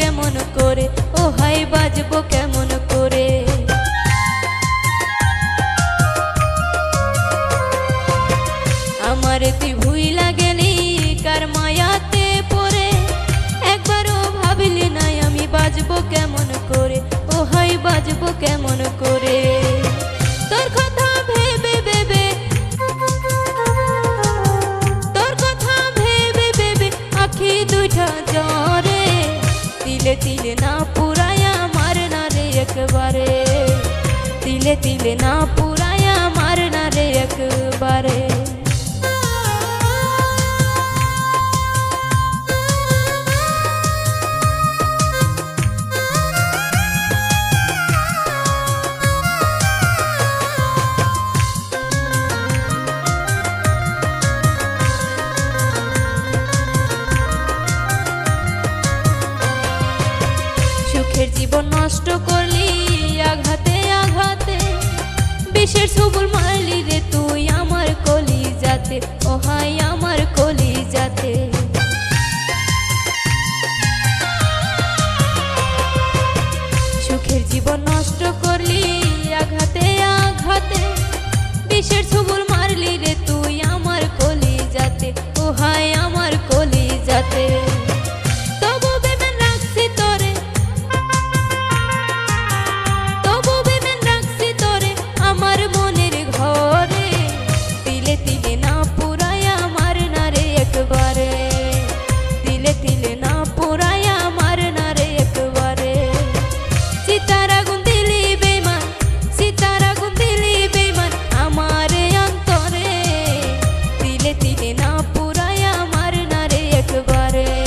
কেমন করে, ও হাই বাজবো কেমন করে। আমার তুই ভুইলা গেলি কার মায়াতে পড়ে, একবারও ভাবলি নাই আমি বাজবো কেমন করে, ও হাই বাজবো কেমন করে। তোর কথা ভেবে ভেবে, তোর কথা ভেবে ভেবে আখি দুইটা জ্বরে, তিলে তিলে না পুরায়া মার না রে একবারে, তিলে তিলে না পুরায়া মার না রে একবারে। সুখের জীবন নষ্ট করলি আঘাতে আঘাতে, বিষের ছবল মারলি রে তুই আমার কলিজাতে, ও হাই আমার কলিজাতে। সুখের জীবন নষ্ট করলি আঘাতে আঘাতে, বিষের ছবল মারলি রে তুই আমার কলিজাতে, ও হাই আমার কলিজাতে। তিলে তিলে না পুরায়া মার না রে একবারে।